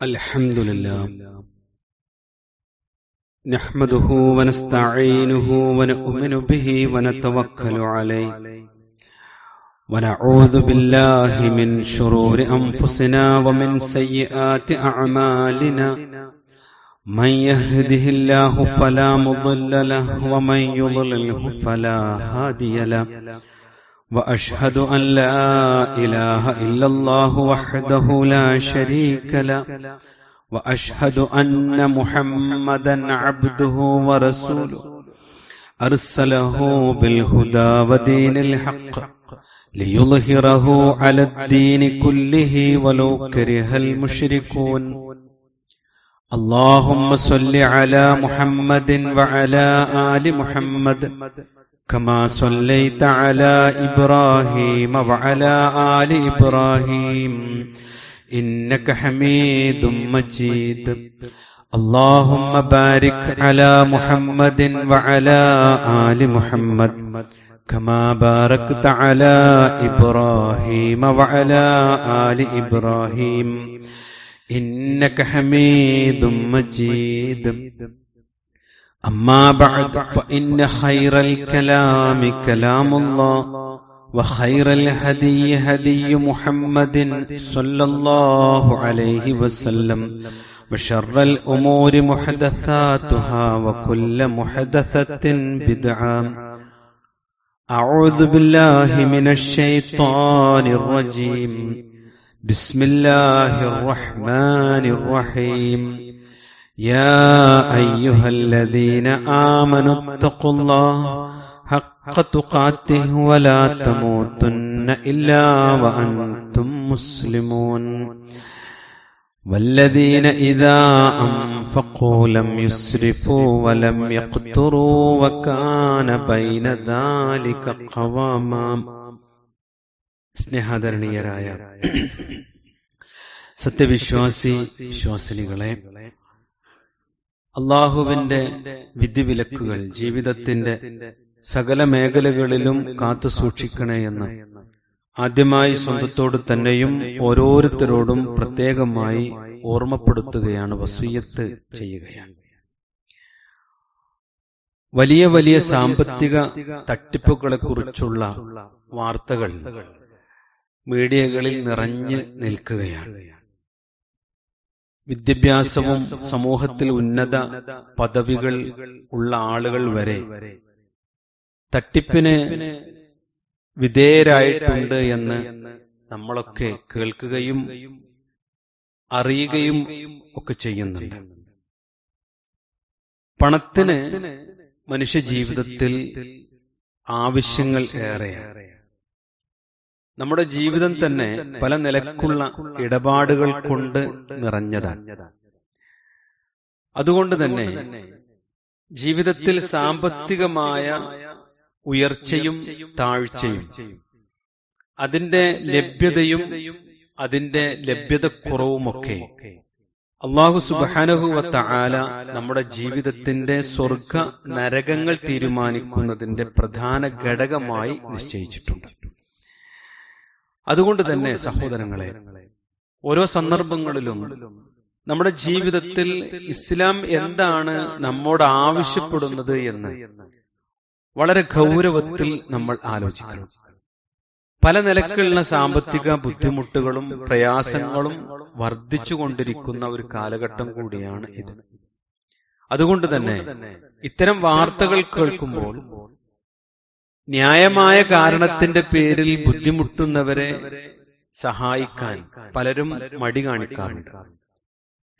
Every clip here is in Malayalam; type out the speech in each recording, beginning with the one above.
الحمد لله نحمده ونستعينه ونؤمن به ونتوكل عليه ونعوذ بالله من شرور أنفسنا ومن سيئات أعمالنا من يهده الله فلا مضل له ومن يضلله فلا هادي له وأشهد أن لا إله إلا الله وحده لا شريك له وأشهد أن محمدا عبده ورسوله أرسله بالهدى ودين الحق ليظهره على الدين كله ولو كره المشركون اللهم صل على محمد وعلى آل محمد كما صليت على إبراهيم وعلى آل إبراهيم إنك حميد مجيد اللهم بارك على محمد وعلى آل محمد كما باركت على إبراهيم وعلى آل إبراهيم إنك حميد مجيد أما بعد فإن خير الكلام كلام الله وخير الهدي هدي محمد صلى الله عليه وسلم وشر الأمور محدثاتها وكل محدثة بدعة أعوذ بالله من الشيطان الرجيم بسم الله الرحمن الرحيم يا أيها الذين آمنوا اتقوا الله حق تقاته ولا تموتن إلا وأنتم مسلمون والذين إذا أنفقوا لم يسرفوا ولم يقتروا وكان بين ذلك قواما സ്നേഹാദരണീയരായ സത്യവിശ്വാസി വിശ്വാസിനികളെ, അള്ളാഹുവിന്റെ വിധിവിലക്കുകൾ ജീവിതത്തിന്റെ സകല മേഖലകളിലും കാത്തു സൂക്ഷിക്കണേ എന്ന് ആദ്യമായി സ്വന്തത്തോട് തന്നെയും ഓരോരുത്തരോടും പ്രത്യേകമായി ഓർമ്മപ്പെടുത്തുകയാണ്, വസിയ്യത്ത് ചെയ്യുകയാണ്. വലിയ വലിയ സാമ്പത്തിക തട്ടിപ്പുകളെ കുറിച്ചുള്ള വാർത്തകൾ മീഡിയകളിൽ നിറഞ്ഞു നിൽക്കുകയാണ്. വിദ്യാഭ്യാസവും സമൂഹത്തിൽ ഉന്നത പദവികൾ ഉള്ള ആളുകൾ വരെ തട്ടിപ്പിന് വിധേയരായിട്ടുണ്ട് എന്ന് നമ്മളൊക്കെ കേൾക്കുകയും അറിയുകയും ഒക്കെ ചെയ്യുന്നുണ്ട്. പണത്തിന് മനുഷ്യജീവിതത്തിൽ ആവശ്യങ്ങൾ ഏറെയാണ്. നമ്മുടെ ജീവിതം തന്നെ പല നിലക്കുള്ള ഇടപാടുകൾ കൊണ്ട് നിറഞ്ഞതാണ്. അതുകൊണ്ട് തന്നെ ജീവിതത്തിൽ സാമ്പത്തികമായ ഉയർച്ചയും താഴ്ചയും, അതിന്റെ ലഭ്യതയും അതിന്റെ ലഭ്യതക്കുറവുമൊക്കെ അല്ലാഹു സുബ്ഹാനഹു വ തആല നമ്മുടെ ജീവിതത്തിന്റെ സ്വർഗ നരകങ്ങൾ തീരുമാനിക്കുന്നതിന്റെ പ്രധാന ഘടകമായി നിശ്ചയിച്ചിട്ടുണ്ട്. അതുകൊണ്ട് തന്നെ സഹോദരങ്ങളെ, ഓരോ സന്ദർഭങ്ങളിലും നമ്മുടെ ജീവിതത്തിൽ ഇസ്ലാം എന്താണ് നമ്മോട് ആവശ്യപ്പെടുന്നത് എന്ന് വളരെ ഗൗരവത്തിൽ നമ്മൾ ആലോചിക്കണം. പല നിലക്കുള്ള സാമ്പത്തിക ബുദ്ധിമുട്ടുകളും പ്രയാസങ്ങളും വർദ്ധിച്ചുകൊണ്ടിരിക്കുന്ന ഒരു കാലഘട്ടം കൂടിയാണ് ഇത്. അതുകൊണ്ട് തന്നെ ഇത്തരം വാർത്തകൾ കേൾക്കുമ്പോൾ ന്യായമായ കാരണത്തിന്റെ പേരിൽ ബുദ്ധിമുട്ടുന്നവരെ സഹായിക്കാൻ പലരും മടി കാണിക്കാറുണ്ട്.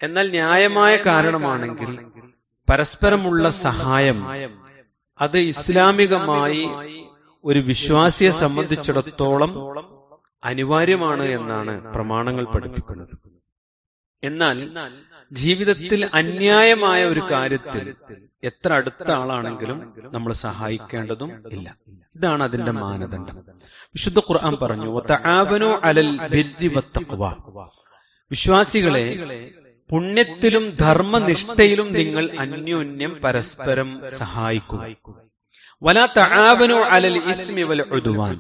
എന്നാൽ ന്യായമായ കാരണമാണെങ്കിൽ പരസ്പരമുള്ള സഹായം അത് ഇസ്ലാമികമായി ഒരു വിശ്വാസിയെ സംബന്ധിച്ചിടത്തോളം അനിവാര്യമാണ് എന്നാണ് പ്രമാണങ്ങൾ പഠിപ്പിക്കുന്നത്. എന്നാൽ ജീവിതത്തിൽ അന്യായമായ ഒരു കാര്യത്തിൽ എത്ര അടുത്ത ആളാണെങ്കിലും നമ്മൾ സഹായിക്കേണ്ടതും ഇല്ല. ഇതാണ് അതിന്റെ മാനദണ്ഡം. വിശുദ്ധ ഖുർആൻ പറഞ്ഞു, വതആവനു അലൽ ബിർരി വത്തഖ്വ, വിശ്വാസികളെ പുണ്യത്തിലും ധർമ്മനിഷ്ഠയിലും നിങ്ങൾ അന്യോന്യം പരസ്പരം സഹായിക്കുക. വലാ തആവനു അലൽ ഇസ്മി വൽ ഉദ്വാൻ,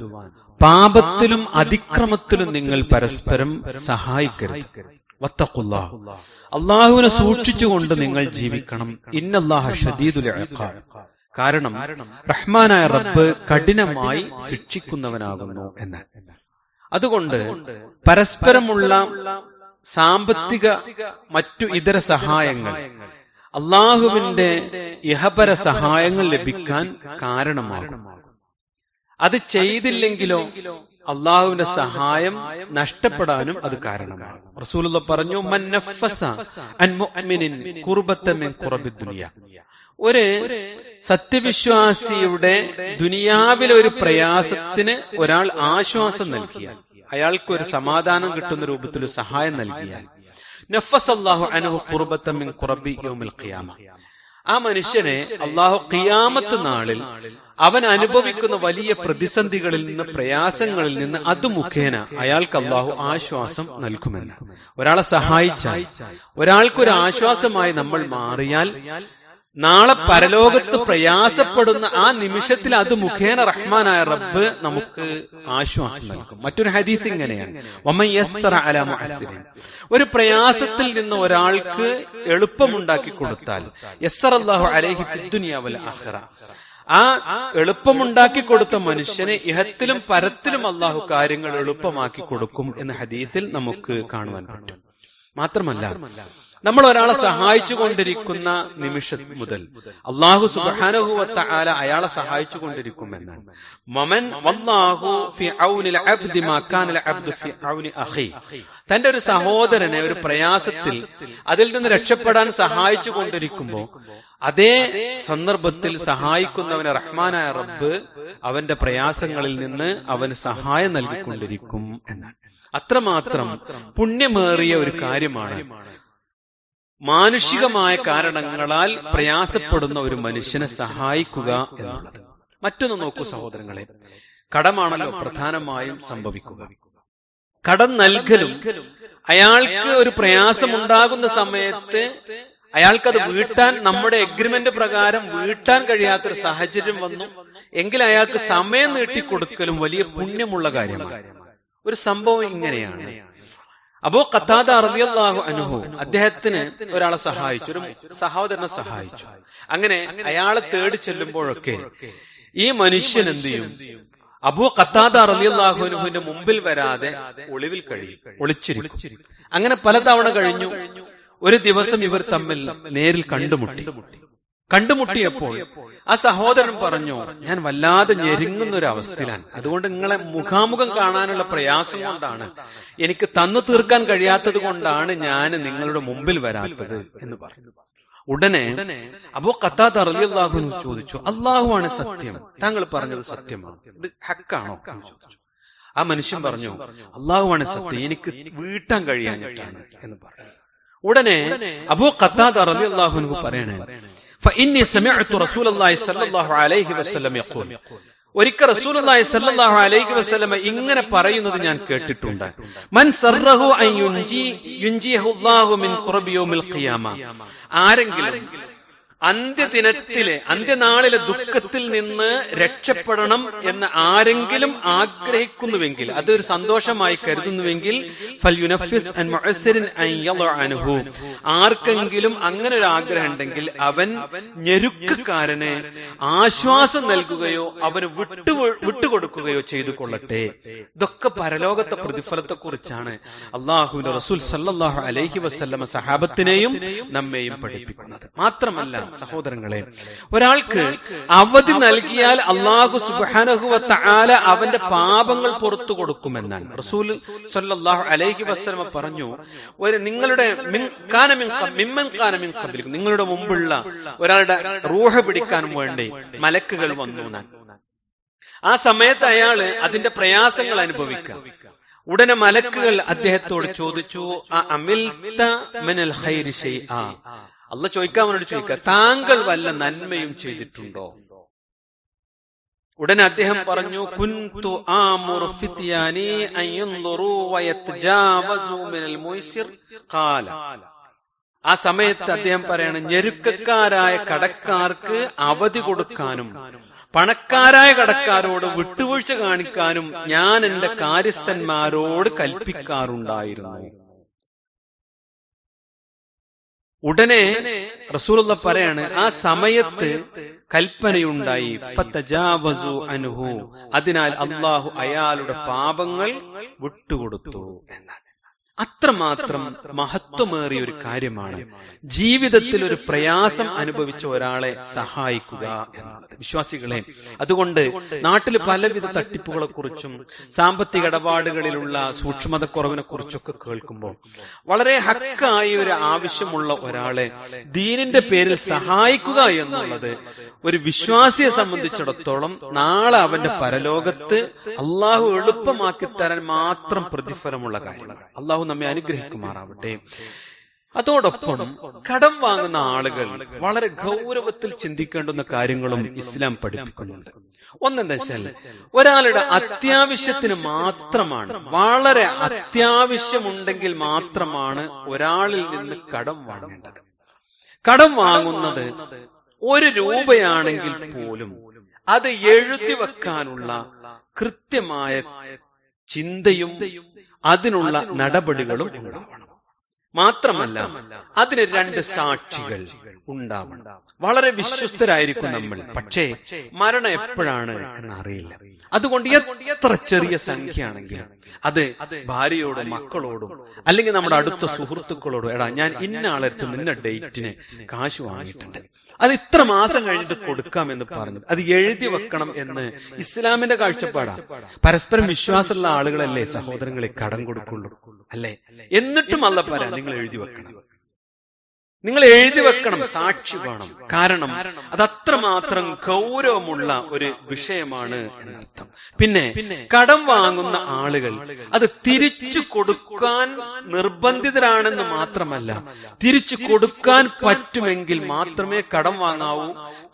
പാപത്തിലും അതിക്രമത്തിലും നിങ്ങൾ പരസ്പരം സഹായിക്കരുത്. വത്തഖുല്ലാഹ്, അള്ളാഹുവിനെ സൂക്ഷിച്ചുകൊണ്ട് നിങ്ങൾ ജീവിക്കണം. ഇന്നല്ലാഹ ശദീദുൽ ഇഖാബ്, കാരണം റഹ്മാനായ റബ്ബ് കഠിനമായി ശിക്ഷിക്കുന്നവനാകുന്നു എന്ന്. അതുകൊണ്ട് പരസ്പരമുള്ള സാമ്പത്തിക മറ്റു ഇതര സഹായങ്ങൾ അള്ളാഹുവിന്റെ ഇഹപര സഹായങ്ങൾ ലഭിക്കാൻ കാരണമാകും. അത് ചെയ്തില്ലെങ്കിലോ അള്ളാഹുവിന്റെ സഹായം നഷ്ടപ്പെടാനും അത് കാരണമാകും. റസൂലുള്ളാഹി പറഞ്ഞു, മൻ നഫസ അൻ മുഅ്മിനിൻ ഖുർബത മിൻ ഖുറബിദ് ദുനിയ, ഒരു സത്യവിശ്വാസിയുടെ ദുനിയാവിലെ ഒരു പ്രയാസത്തിന് ഒരാൾ ആശ്വാസം നൽകിയാൽ, അയാൾക്ക് ഒരു സമാധാനം കിട്ടുന്ന രൂപത്തിൽ ഒരു സഹായം നൽകിയാൽ, നഫസല്ലാഹു അൻഹു ഖുർബത മിൻ ഖുറബി യൗമിൽ ഖിയാമ, ആ മനുഷ്യനെ അള്ളാഹു ഖിയാമത്ത് നാളിൽ അവൻ അനുഭവിക്കുന്ന വലിയ പ്രതിസന്ധികളിൽ നിന്ന്, പ്രയാസങ്ങളിൽ നിന്ന് അത് മുഖേന അയാൾക്ക് അള്ളാഹു ആശ്വാസം നൽകുമെന്ന്. ഒരാളെ സഹായിച്ചാൽ, ഒരാൾക്കൊരു ആശ്വാസമായി നമ്മൾ മാറിയാൽ, നാളെ പരലോകത്ത് പ്രയാസപ്പെടുന്ന ആ നിമിഷത്തിൽ അത് മുഖേന റഹ്മാനായ റബ്ബ് നമുക്ക് ആശ്വാസം നൽകും. മറ്റൊരു ഹദീസ് ഇങ്ങനെയാണ്, വമൻ യസ്സറ അലാ മുഅസ്സിരിൻ, ഒരു പ്രയാസത്തിൽ നിന്ന് ഒരാൾക്ക് എളുപ്പമുണ്ടാക്കി കൊടുത്താൽ, യസ്സറല്ലാഹു അലൈഹി ഫിദ്ദുനിയ വൽ ആഖിറ, ആ എളുപ്പമുണ്ടാക്കി കൊടുത്ത മനുഷ്യനെ ഇഹത്തിലും പരത്തിലും അള്ളാഹു കാര്യങ്ങൾ എളുപ്പമാക്കി കൊടുക്കും എന്ന് ഹദീസിൽ നമുക്ക് കാണുവാൻ പറ്റും. മാത്രമല്ല, നമ്മൾ ഒരാളെ സഹായിച്ചു കൊണ്ടിരിക്കുന്ന നിമിഷം മുതൽ അള്ളാഹു സുബ്ഹാനഹു വ തആല അയാളെ സഹായിച്ചു കൊണ്ടിരിക്കുമെന്നാണ്. മമൻ വല്ലാഹു ഫി ഔനിൽ അബ്ദി മാ കാനൽ അബ്ദു ഫി ഔനി അഖി, തന്റെ ഒരു സഹോദരനെ ഒരു പ്രയാസത്തിൽ അതിൽ നിന്ന് രക്ഷപ്പെടാൻ സഹായിച്ചു കൊണ്ടിരിക്കുമ്പോൾ അതേ സന്ദർഭത്തിൽ സഹായിക്കുന്നവനെ റഹ്മാനായ റബ്ബ് അവന്റെ പ്രയാസങ്ങളിൽ നിന്ന് അവന് സഹായം നൽകിക്കൊണ്ടിരിക്കും എന്നാണ്. അത്രമാത്രം പുണ്യമേറിയ ഒരു കാര്യമാണ് മാനുഷികമായ കാരണങ്ങളാൽ പ്രയാസപ്പെടുന്ന ഒരു മനുഷ്യനെ സഹായിക്കുക എന്നുള്ളത്. മറ്റൊന്ന് നോക്കൂ സഹോദരങ്ങളെ, കടമാണല്ലോ പ്രധാനമായും സംഭവിക്കുക. കടം നൽകലും അയാൾക്ക് ഒരു പ്രയാസമുണ്ടാകുന്ന സമയത്ത് അയാൾക്കത് വീട്ടാൻ, നമ്മുടെ എഗ്രിമെന്റ് പ്രകാരം വീട്ടാൻ കഴിയാത്തൊരു സാഹചര്യം വന്നു എങ്കിൽ അയാൾക്ക് സമയം നീട്ടിക്കൊടുക്കലും വലിയ പുണ്യമുള്ള കാര്യമാണ്. ഒരു സംഭവം ഇങ്ങനെയാണ്. അബൂ ഖത്താദ റളിയല്ലാഹു അൻഹു അദ്ദേഹത്തിന് ഒരാളെ സഹായിച്ചു, ഒരു സഹോദരനെ സഹായിച്ചു. അങ്ങനെ അയാളെ തേടി ചെല്ലുമ്പോഴൊക്കെ ഈ മനുഷ്യൻ എന്ത് ചെയ്യും? അബൂ ഖത്താദ റളിയല്ലാഹു അൻഹുവിന്റെ മുമ്പിൽ വരാതെ ഒളിവിൽ കഴിയും, ഒളിച്ചിരിക്കും. അങ്ങനെ പലതവണ കഴിഞ്ഞു. ഒരു ദിവസം ഇവർ തമ്മിൽ നേരിൽ കണ്ടുമുട്ടിയപ്പോൾ ആ സഹോദരൻ പറഞ്ഞു, ഞാൻ വല്ലാതെ ഞെരുങ്ങുന്ന ഒരു അവസ്ഥയിലാണ്, അതുകൊണ്ട് നിങ്ങളെ മുഖാമുഖം കാണാനുള്ള പ്രയാസം കൊണ്ടാണ്, എനിക്ക് തന്നു തീർക്കാൻ കഴിയാത്തത് കൊണ്ടാണ് ഞാൻ നിങ്ങളുടെ മുമ്പിൽ വരാത്തത് എന്ന് പറഞ്ഞു. ഉടനെ അബൂ ഖത്താദ റളിയല്ലാഹു അൻഹു ചോദിച്ചു, അല്ലാഹുവാണ് സത്യം, താങ്കൾ പറഞ്ഞത് സത്യമാണ്, ഇത് ഹക്കാണോ എന്ന് ചോദിച്ചു. ആ മനുഷ്യൻ പറഞ്ഞു, അല്ലാഹുവാണ് സത്യം, എനിക്ക് വീട്ടാൻ കഴിയാഞ്ഞിട്ടാണ് എന്ന് പറഞ്ഞു. ഉടനെ അബൂ ഖത്താദ റളിയല്ലാഹു അൻഹു പറയണേ, ഫഇന്നി സമിഅതു റസൂലല്ലാഹി സ്വല്ലല്ലാഹു അലൈഹി വസല്ലം യഖൂൽ, ഒരിക്കൽ റസൂലുള്ളാഹി സ്വല്ലല്ലാഹു അലൈഹി വസല്ലം ഇങ്ങനെ പറയുന്നത് ഞാൻ കേട്ടിട്ടുണ്ട്, മൻ സർറഹു അൻ യുൻജിഹു അല്ലാഹു മിൻ ഖുർബി യൗമിൽ ഖിയാമ, ആരെങ്കിലും അന്ത്യനാളിലെ ദുഃഖത്തിൽ നിന്ന് രക്ഷപ്പെടണം എന്ന് ആരെങ്കിലും ആഗ്രഹിക്കുന്നുവെങ്കിൽ, അതൊരു സന്തോഷമായി കരുതുന്നുവെങ്കിൽ, ഫൽയുനഫിസ് അൻ മുഅസ്സിരിൻ അൻ യളഅ അൻഹു, ആർക്കെങ്കിലും അങ്ങനെ ഒരു ആഗ്രഹം ഉണ്ടെങ്കിൽ അവൻ ഞെരുക്കക്കാരനെ ആശ്വാസം നൽകുകയോ അവന് വിട്ടുകൊടുക്കുകയോ ചെയ്തു കൊള്ളട്ടെ. ഇതൊക്കെ പരലോകത്തെ പ്രതിഫലത്തെ കുറിച്ചാണ് അല്ലാഹുവിന്റെ റസൂൽ സല്ലല്ലാഹു അലൈഹി വസല്ലമ സഹാബത്തിനെയും നമ്മെയും പഠിപ്പിക്കുന്നത്. മാത്രമല്ല സഹോദരങ്ങളെ, ഒരാൾക്ക് അവധി നൽകിയാൽ അല്ലാഹു സുബ്ഹാനഹു വ തആല അവന്റെ പാപങ്ങൾ പുറത്തു കൊടുക്കുമെന്നാണ് റസൂൽ സല്ലല്ലാഹു അലൈഹി വസല്ലം പറഞ്ഞു. നിങ്ങളുടെ നിങ്ങളുടെ മുമ്പുള്ള ഒരാളുടെ റൂഹ് പിടിക്കാൻ വേണ്ടി മലക്കുകൾ വന്നു. ആ സമയത്ത് അയാള് അതിന്റെ പ്രയാസങ്ങൾ അനുഭവിക്കാം. ഉടനെ മലക്കുകൾ അദ്ദേഹത്തോട് ചോദിച്ചു, അമിൽത മിനൽ ഖൈരി ശൈഅ, അല്ലാഹു ചോദിക്കുക, താങ്കൾ വല്ല നന്മയും ചെയ്തിട്ടുണ്ടോ? ഉടനെ അദ്ദേഹം പറഞ്ഞു, കുൻതു ആമുറു ഫിത്യാനി അൻ യൻദുറു വയതജാവസു മിനൽ മുയ്സിർ ഖാല. ആ സമയത്ത് അദ്ദേഹം പറയാണ്, ഞെരുക്കക്കാരായ കടക്കാർക്ക് അവധി കൊടുക്കാനും പണക്കാരായ കടക്കാരോട് വിട്ടുവീഴ്ച കാണിക്കാനും ഞാൻ എന്റെ കാര്യസ്ഥന്മാരോട് കൽപ്പിക്കാറുണ്ടായിരുന്നു. ഉടനെ റസൂലുള്ളാഹി പറയാണ്, ആ സമയത്ത് കൽപ്പനയുണ്ടായി, ഫതജാവസു അൻഹു, അതിനാൽ അല്ലാഹു അയാളുടെ പാപങ്ങൾ വിട്ടുകൊടുത്തു എന്നാണ്. അത്രമാത്രം മഹത്വമേറിയ ഒരു കാര്യമാണ് ജീവിതത്തിൽ ഒരു പ്രയാസം അനുഭവിച്ച ഒരാളെ സഹായിക്കുക എന്നുള്ളത്. വിശ്വാസികളെ, അതുകൊണ്ട് നാട്ടിൽ പലവിധ തട്ടിപ്പുകളെ കുറിച്ചും സാമ്പത്തിക ഇടപാടുകളിലുള്ള സൂക്ഷ്മതക്കുറവിനെ കുറിച്ചൊക്കെ കേൾക്കുമ്പോൾ വളരെ ഹക്കായ ഒരു ആവശ്യമുള്ള ഒരാളെ ദീനിന്റെ പേരിൽ സഹായിക്കുക എന്നുള്ളത് ഒരു വിശ്വാസിയെ സംബന്ധിച്ചിടത്തോളം നാളെ അവന്റെ പരലോകത്ത് അള്ളാഹു എളുപ്പമാക്കി തരാൻ മാത്രം പ്രതിഫലമുള്ള കാര്യമാണ്. അള്ളാഹു നമ്മെ അനുഗ്രഹിക്കുമാറാവട്ടെ. അതോടൊപ്പം കടം വാങ്ങുന്ന ആളുകൾ വളരെ ഗൗരവത്തിൽ ചിന്തിക്കേണ്ടുന്ന കാര്യങ്ങളും ഇസ്ലാം പഠിപ്പിക്കുന്നുണ്ട്. ഒന്നെന്താ വെച്ചാൽ, ഒരാളുടെ അത്യാവശ്യത്തിന് മാത്രമാണ്, വളരെ അത്യാവശ്യമുണ്ടെങ്കിൽ മാത്രമാണ് ഒരാളിൽ നിന്ന് കടം വാങ്ങേണ്ടത്. കടം വാങ്ങുന്നത് 1 രൂപയാണെങ്കിൽ പോലും അത് എഴുതി വെക്കാനുള്ള കൃത്യമായ ചിന്തയും അതിനുള്ള നടപടികളും ഉണ്ടാവണം. മാത്രമല്ല, അതിന് 2 സാക്ഷികൾ ഉണ്ടാവണം. വളരെ വിശ്വസ്തരായിരിക്കും നമ്മൾ, പക്ഷേ മരണം എപ്പോഴാണ് എന്നറിയില്ല. അതുകൊണ്ട് എത്ര ചെറിയ സംഖ്യയാണെങ്കിലും അത് ഭാര്യയോടും മക്കളോടും അല്ലെങ്കിൽ നമ്മുടെ അടുത്ത സുഹൃത്തുക്കളോടും, എടാ ഞാൻ ഇന്ന ആളെടുത്ത് നിന്ന ഡേറ്റിന് കാശ് വാങ്ങിയിട്ടുണ്ട്, അത് ഇത്ര മാസം കഴിഞ്ഞിട്ട് കൊടുക്കാം എന്ന് പറഞ്ഞു അത് എഴുതി വെക്കണം എന്ന് ഇസ്ലാമിന്റെ കാഴ്ചപ്പാടാണ്. പരസ്പരം വിശ്വാസമുള്ള ആളുകളല്ലേ സഹോദരങ്ങളെ കടം കൊടുക്കുള്ളൂ, അല്ലേ? എന്നിട്ടും അല്ലാഹു പറയാ, നിങ്ങൾ എഴുതി വെക്കണം, നിങ്ങൾ എഴുതി വെക്കണം, സാക്ഷി വേണം. കാരണം അത് അത്രമാത്രം ഗൗരവമുള്ള ഒരു വിഷയമാണ് എന്നർത്ഥം. പിന്നെ കടം വാങ്ങുന്ന ആളുകൾ അത് തിരിച്ചു കൊടുക്കാൻ നിർബന്ധിതരാണെന്ന് മാത്രമല്ല, തിരിച്ചു കൊടുക്കാൻ പറ്റുമെങ്കിൽ മാത്രമേ കടം വാങ്ങാവൂ.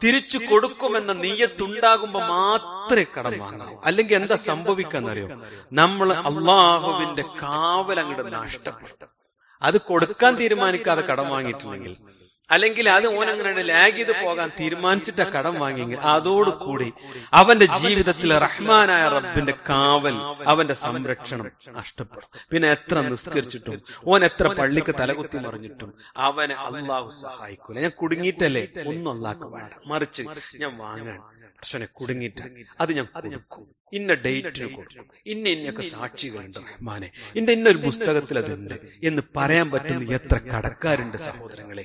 തിരിച്ചു കൊടുക്കുമെന്ന നിയ്യത്തുണ്ടാകുമ്പോ മാത്രമേ കടം വാങ്ങാവൂ. അല്ലെങ്കിൽ എന്താ സംഭവിക്കാന്നറിയോ? നമ്മൾ അള്ളാഹുവിന്റെ കാവൽ അങ്ങോട്ട് നഷ്ടപ്പെട്ടു. അത് കൊടുക്കാൻ തീരുമാനിക്കാതെ കടം വാങ്ങിയിട്ടില്ലെങ്കിൽ, അല്ലെങ്കിൽ അത് ഓനങ്ങനെ ലാഗ് ചെയ്ത് പോകാൻ തീരുമാനിച്ചിട്ട് കടം വാങ്ങിയെങ്കിൽ അതോടുകൂടി അവന്റെ ജീവിതത്തിൽ റഹ്മാനായ റബ്ബിന്റെ കാവൽ, അവന്റെ സംരക്ഷണം നഷ്ടപ്പെടും. പിന്നെ എത്ര നിസ്കരിച്ചിട്ടും ഓൻ എത്ര പള്ളിക്ക് തലകുത്തി മറിഞ്ഞിട്ടും അവനെ അള്ളാഹു സഹായിക്കൂല. ഞാൻ കുടുങ്ങിയിട്ടല്ലേ, ഒന്നും അള്ളാഹ്ക്ക് വേണ്ട, മറിച്ച് ഞാൻ വാങ്ങാൻ പ്രശ്നം കുടുങ്ങിയിട്ട് അത് ഞാൻ കൊടുക്കും, ഇന്ന ഡേറ്റിന് കൊടുക്കും, ഇന്നൊക്കെ സാക്ഷികളുണ്ട് റഹ്മാനെ, ഇന്നൊരു പുസ്തകത്തിൽ അതുണ്ട് എന്ന് പറയാൻ പറ്റുന്ന എത്ര കടക്കാരുണ്ട് സഹോദരങ്ങളെ.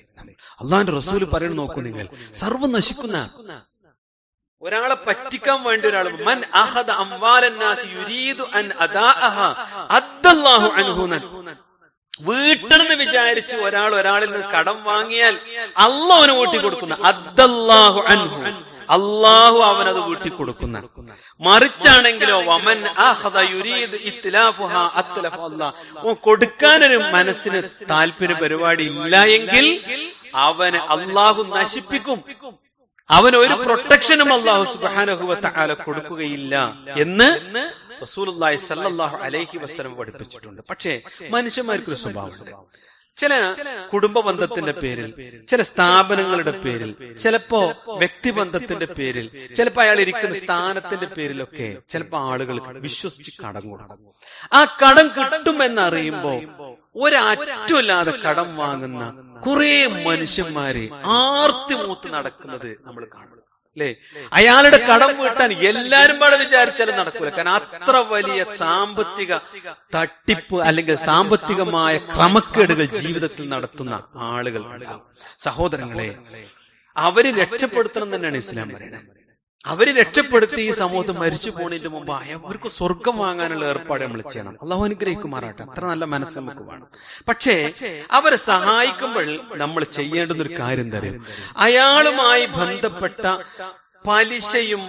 അള്ളാഹുവിന്റെ റസൂല് പറയുന്നത് നോക്കൂ നിങ്ങൾ, സർവ്വം നശിക്കുന്ന ഒരാളെ പറ്റിക്കാൻ വേണ്ടി ഒരാൾ മൻ അഖദ അംവാലന്നാസി യുരീദു അൻ അദാഅഹ അദ്ദല്ലാഹു അൻഹു, വീട്ടണമെന്ന് വിചാരിച്ച് ഒരാളിൽ നിന്ന് കടം വാങ്ങിയാൽ അല്ലാഹു അവന് വീട്ടി കൊടുക്കുന്ന, അദ്ദല്ലാഹു അൻഹു, അള്ളാഹു അവനത് വീട്ടി കൊടുക്കുന്ന. മറിച്ചാണെങ്കിലോ വമൻ അഖദ യുരീദു ഇത്ലാഫുഹാ അത്ലഫ അല്ലാഹ്, കൊടുക്കാനൊരു മനസ്സിന് താല്പര്യ പരിപാടി ഇല്ല എങ്കിൽ അവന് അള്ളാഹു നശിപ്പിക്കും, അവന് ഒരു പ്രൊട്ടക്ഷനും അള്ളാഹു സുബ്ഹാനഹു വ തആല കൊടുക്കുകയില്ല എന്ന് റസൂലുള്ളാഹി സ്വല്ലല്ലാഹു അലൈഹി വസല്ലം പഠിപ്പിച്ചിട്ടുണ്ട്. പക്ഷേ മനുഷ്യന്മാർക്കൊരു സ്വഭാവമുണ്ട്. ചില കുടുംബ ബന്ധത്തിന്റെ പേരിൽ, ചില സ്ഥാപനങ്ങളുടെ പേരിൽ, ചിലപ്പോ വ്യക്തിബന്ധത്തിന്റെ പേരിൽ, ചിലപ്പോ അയാൾ ഇരിക്കുന്ന സ്ഥാനത്തിന്റെ പേരിലൊക്കെ ചിലപ്പോ ആളുകൾ വിശ്വസിച്ച് കടം കൊടുക്കും. ആ കടം കിട്ടുമെന്നറിയുമ്പോ ഒരറ്റമില്ലാതെ കടം വാങ്ങുന്ന കുറെ മനുഷ്യന്മാര് ആർത്തിമൂത്ത് നടക്കുന്നത് നമ്മൾ കാണും, അല്ലേ? അയാളുടെ കടം വീട്ടാൻ എല്ലാരും പാടെ വിചാരിച്ചാലും നടക്കൂല. കാരണം അത്ര വലിയ സാമ്പത്തിക തട്ടിപ്പ് അല്ലെങ്കിൽ സാമ്പത്തികമായ ക്രമക്കേടുകൾ ജീവിതത്തിൽ നടത്തുന്ന ആളുകൾ ഉണ്ടാവും. സഹോദരങ്ങളെ, അവര് രക്ഷപ്പെടുത്തണം തന്നെയാണ് ഇസ്ലാം പറയുന്നത്. അവര് രക്ഷപ്പെടുത്തി ഈ സമൂഹത്തിൽ മരിച്ചു പോണതിന്റെ മുമ്പ് അവർക്ക് സ്വർഗം വാങ്ങാനുള്ള ഏർപ്പാട് നമ്മൾ ചെയ്യണം. അള്ളാഹു അനുഗ്രഹിക്കുമാറാട്ടെ. അത്ര നല്ല മനസ്സ് നമുക്ക് വേണം. പക്ഷേ അവരെ സഹായിക്കുമ്പോൾ നമ്മൾ ചെയ്യേണ്ടുന്ന ഒരു കാര്യം തരും, അയാളുമായി ബന്ധപ്പെട്ട പലിശയും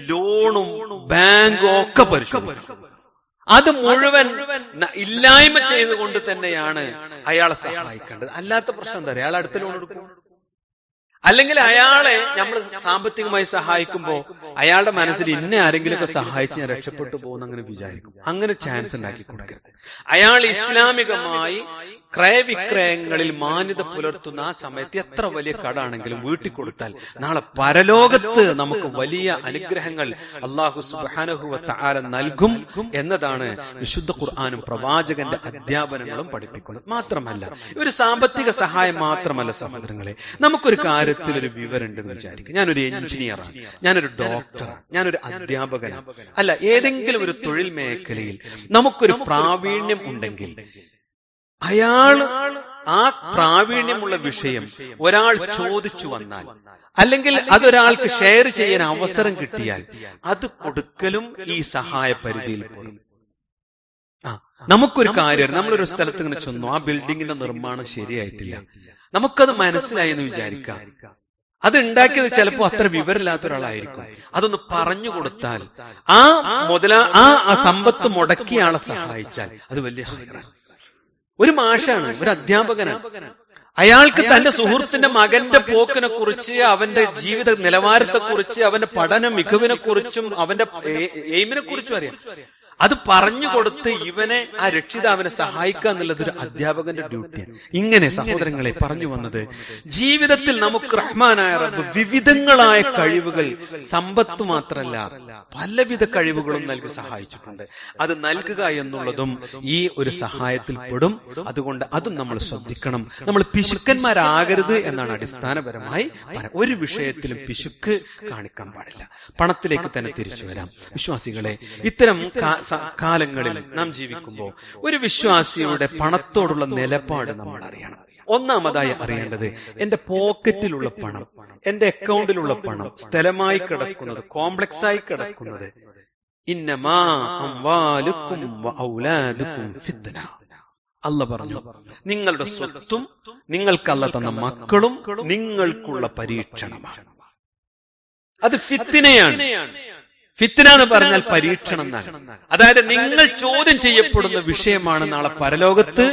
ലോണും ബാങ്കും ഒക്കെ പരിശോധിക്കണം. അത് മുഴുവൻ ഇല്ലായ്മ ചെയ്തുകൊണ്ട് തന്നെയാണ് അയാളെ സഹായിക്കേണ്ടത്. അല്ലാത്ത പ്രശ്നം തരാം, അയാൾ അടുത്ത ലോൺ എടുക്കും, അല്ലെങ്കിൽ അയാളെ നമ്മൾ സാമ്പത്തികമായി സഹായിക്കുമ്പോ അയാളുടെ മനസ്സിൽ ഇന്ന ആരെങ്കിലുമൊക്കെ സഹായിച്ച് ഞാൻ രക്ഷപ്പെട്ടു പോകുന്ന അങ്ങനെ വിചാരിക്കും. അങ്ങനെ ചാൻസ് ഉണ്ടാക്കി കൊടുക്കരുത്. അയാൾ ഇസ്ലാമികമായി ക്രയവിക്രയങ്ങളിൽ മാന്യത പുലർത്തുന്ന ആ സമയത്ത് എത്ര വലിയ കടാണെങ്കിലും വീട്ടിൽ കൊടുത്താൽ നാളെ പരലോകത്ത് നമുക്ക് വലിയ അനുഗ്രഹങ്ങൾ അല്ലാഹു സുബ്ഹാനഹു വ തആല നൽകും എന്നതാണ് വിശുദ്ധ ഖുർആനും പ്രവാചകന്റെ അധ്യാപനങ്ങളും പഠിപ്പിക്കുന്നത്. മാത്രമല്ല ഒരു സാമ്പത്തിക സഹായം മാത്രമല്ല സഹോദരങ്ങളെ, നമുക്കൊരു കാര്യത്തിൽ ഒരു വിവരമുണ്ടെന്ന് വിചാരിക്കും. ഞാനൊരു എഞ്ചിനീയറാണ്, ഞാനൊരു ഡോക്ടറാണ്, ഞാനൊരു അധ്യാപകനാണ്, അല്ല ഏതെങ്കിലും ഒരു തൊഴിൽ മേഖലയിൽ നമുക്കൊരു പ്രാവീണ്യം ഉണ്ടെങ്കിൽ അയാൾ ആ പ്രാവീണ്യമുള്ള വിഷയം ഒരാൾ ചോദിച്ചു വന്നാൽ അല്ലെങ്കിൽ അതൊരാൾക്ക് ഷെയർ ചെയ്യാൻ അവസരം കിട്ടിയാൽ അത് കൊടുക്കലും ഈ സഹായ പരിധിയിൽ പെടും. നമുക്കൊരു കാര്യം, നമ്മളൊരു സ്ഥലത്ത് ഇങ്ങനെ ചെന്നു, ആ ബിൽഡിങ്ങിന്റെ നിർമ്മാണം ശരിയായിട്ടില്ല, നമുക്കത് മനസ്സിലായി എന്ന് വിചാരിക്കാം. അത് ഉണ്ടാക്കിയത് ചിലപ്പോ അത്ര വിവരമില്ലാത്ത ഒരാളായിരിക്കും. അതൊന്ന് പറഞ്ഞു കൊടുത്താൽ ആ സമ്പത്ത് മുടക്കിയ ആളെ സഹായിച്ചാൽ അത് വലിയ ഹൈറാണ്. ഒരു മാഷാണ്, ഒരു അധ്യാപകനാണ്, അയാൾക്ക് തന്റെ സുഹൃത്തിന്റെ മകന്റെ പോക്കിനെ കുറിച്ച്, അവന്റെ ജീവിത നിലവാരത്തെ കുറിച്ച്, അവന്റെ പഠന മികവിനെ കുറിച്ചും അവന്റെ എയിമിനെ കുറിച്ചും അറിയാം. അത് പറഞ്ഞു കൊടുത്ത് ഇവനെ ആ രക്ഷിതാവിനെ സഹായിക്കുക എന്നുള്ളത് ഒരു അധ്യാപകന്റെ ഡ്യൂട്ടിയാണ്. ഇങ്ങനെ സഹോദരങ്ങളെ പറഞ്ഞു വന്നത്, ജീവിതത്തിൽ നമുക്ക് റഹ്മാനായ റബ്ബ് വിവിധങ്ങളായ കഴിവുകൾ, സമ്പത്ത് മാത്രമല്ല പലവിധ കഴിവുകളും നൽകി സഹായിച്ചിട്ടുണ്ട്. അത് നൽകുക എന്നുള്ളതും ഈ ഒരു സഹായത്തിൽ പെടും. അതുകൊണ്ട് അതും നമ്മൾ ശ്രദ്ധിക്കണം. നമ്മൾ പിശുക്കന്മാരാകരുത് എന്നാണ് അടിസ്ഥാനപരമായി പറയാം. ഒരു വിഷയത്തിലും പിശുക്ക് കാണിക്കാൻ പാടില്ല. പണത്തിലേക്ക് തന്നെ തിരിച്ചു വരാം. വിശ്വാസികളെ, ഇത്തരം കാലങ്ങളിൽ നാം ജീവിക്കുമ്പോൾ ഒരു വിശ്വാസിയുടെ പണത്തോടുള്ള നിലപാട് നമ്മൾ അറിയണം. ഒന്നാമതായി അറിയേണ്ടത്, എന്റെ പോക്കറ്റിലുള്ള പണം, എന്റെ അക്കൗണ്ടിലുള്ള പണം സ്ഥലമായി കിടക്കുന്നത്, കോംപ്ലക്സ് ആയി കിടക്കുന്നത്, ഇന്നമാ അംവാലുക്കും വഔലാദുക്കും ഫിത്ന. അല്ലാഹ് പറഞ്ഞു, നിങ്ങളുടെ സ്വത്തും നിങ്ങൾക്ക് അല്ലാഹ് തന്ന മക്കളും നിങ്ങൾക്കുള്ള പരീക്ഷണമാണ്. അത് ഫിത്നയാണ്. ഫിത്ന എന്ന് പറഞ്ഞാൽ പരീക്ഷണം എന്നാണ്. അതായത് നിങ്ങൾ ചോദ്യം ചെയ്യപ്പെടുന്ന വിഷയമാണ് നാളെ പരലോകത്ത്